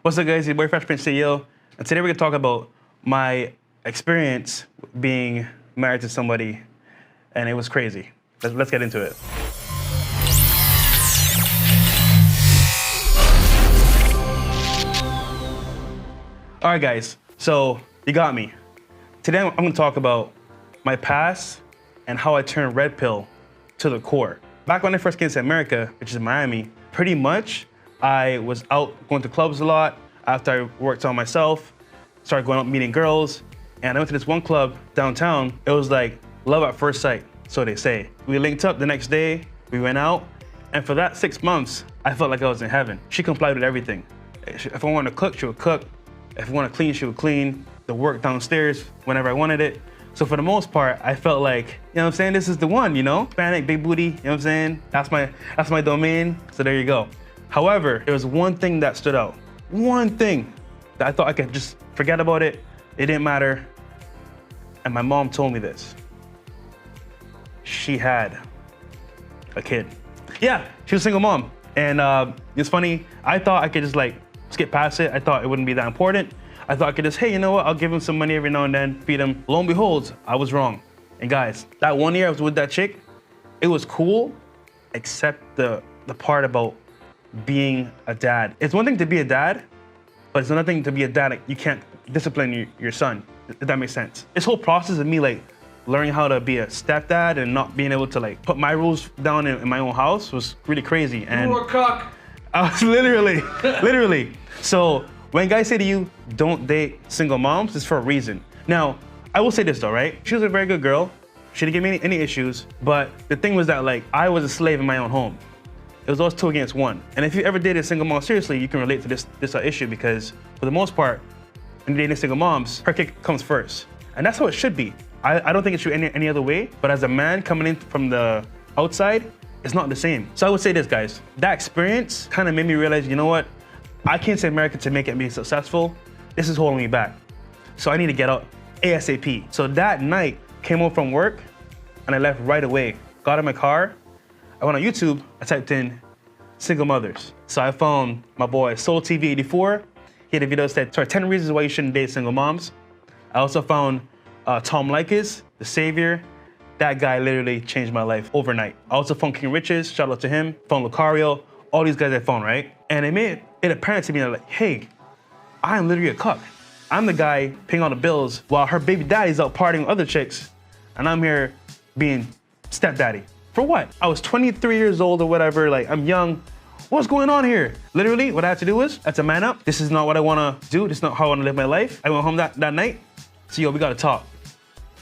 What's up, guys? Your boy Fresh Prince CEO, and today we're gonna talk about my experience being married to somebody, and it was crazy. Let's get into it. All right, guys. So you got me. Today I'm gonna talk about my past and how I turned red pill to the core. Back when I first came to America, which is Miami, pretty much I was out going to clubs a lot after I worked on myself, started going out meeting girls, and I went to this one club downtown. It was like love at first sight, so they say. We linked up the next day, we went out, and for that 6 months, I felt like I was in heaven. She complied with everything. If I wanted to cook, she would cook. If I wanted to clean, she would clean. The work downstairs whenever I wanted it. So for the most part, I felt like, you know what I'm saying, this is the one, you know? Hispanic, big booty, you know what I'm saying? That's my domain, so there you go. However, there was one thing that stood out. One thing that I thought I could just forget about it. It didn't matter. And my mom told me this. She had a kid. Yeah, she was a single mom. And it's funny, I thought I could just like skip past it. I thought it wouldn't be that important. I thought I could just, hey, you know what? I'll give him some money every now and then, feed him. Lo and behold, I was wrong. And guys, that 1 year I was with that chick, it was cool, except the part about being a dad. It's one thing to be a dad, but it's another thing to be a dad. Like, you can't discipline your son, if that makes sense. This whole process of me like learning how to be a stepdad and not being able to like put my rules down in my own house was really crazy. And you were a cuck. I was literally. So when guys say to you, don't date single moms, it's for a reason. Now, I will say this though, right? She was a very good girl. She didn't give me any issues, but the thing was that like, I was a slave in my own home. It was always 2 against 1. And if you ever dated a single mom seriously, you can relate to this issue because for the most part, when you're dating single moms, her kid comes first. And that's how it should be. I don't think it should be any other way, but as a man coming in from the outside, it's not the same. So I would say this, guys, that experience kind of made me realize, you know what? I came to America to make it be successful. This is holding me back. So I need to get out ASAP. So that night, came home from work and I left right away. Got in my car, I went on YouTube, I typed in single mothers. So I found my boy Soul TV 84. He had a video that said 10 reasons why you shouldn't date single moms. I also found Tom Leykis, the savior. That guy literally changed my life overnight. I also found King Riches, shout out to him. Found Lucario, all these guys I found, right? And it made it apparent to me that like, hey, I am literally a cuck. I'm the guy paying all the bills while her baby daddy's out partying with other chicks, and I'm here being stepdaddy. For what? I was 23 years old or whatever, like I'm young. What's going on here? Literally, what I had to do was, I had to man up. This is not what I wanna do. This is not how I wanna live my life. I went home that night. So yo, we gotta talk.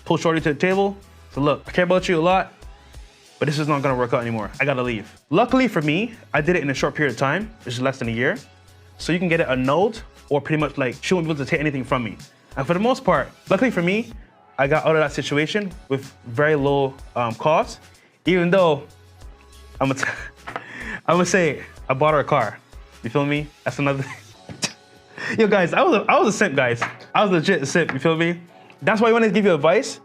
Pull Shorty to the table. So look, I care about you a lot, but this is not gonna work out anymore. I gotta leave. Luckily for me, I did it in a short period of time, which is less than a year. So you can get it annulled or pretty much like, she won't be able to take anything from me. And for the most part, luckily for me, I got out of that situation with very low cost, even though I'm gonna say I bought her a car. You feel me? That's another thing. Yo guys, I was a simp, guys. I was legit a simp, you feel me? That's why I wanted to give you advice.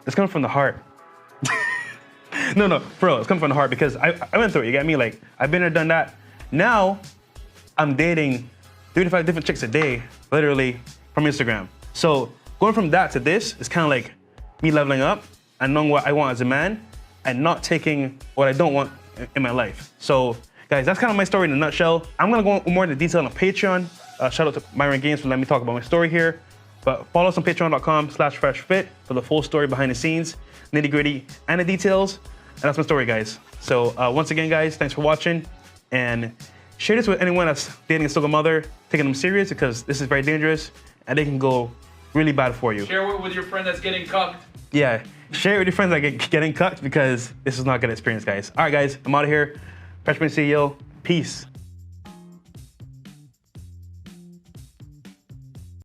It's coming from the heart. No, bro, it's coming from the heart because I went through it, you get me? Like, I've been there, done that. Now, I'm dating 3 to 5 different chicks a day, literally, from Instagram. So, going from that to this is kind of like me leveling up and knowing what I want as a man and not taking what I don't want in my life. So, guys, that's kind of my story in a nutshell. I'm gonna go more into detail on Patreon. Shout out to Myron Games for letting me talk about my story here. But follow us on patreon.com/freshfit for the full story behind the scenes, nitty gritty, and the details. And that's my story, guys. So once again, guys, thanks for watching. And share this with anyone that's dating a single mother, taking them serious because this is very dangerous and they can go really bad for you. Share it with your friend that's getting cucked. Yeah, share it with your friends that getting cucked because this is not a good experience, guys. All right, guys, I'm out of here. Fresh Prince CEO, peace.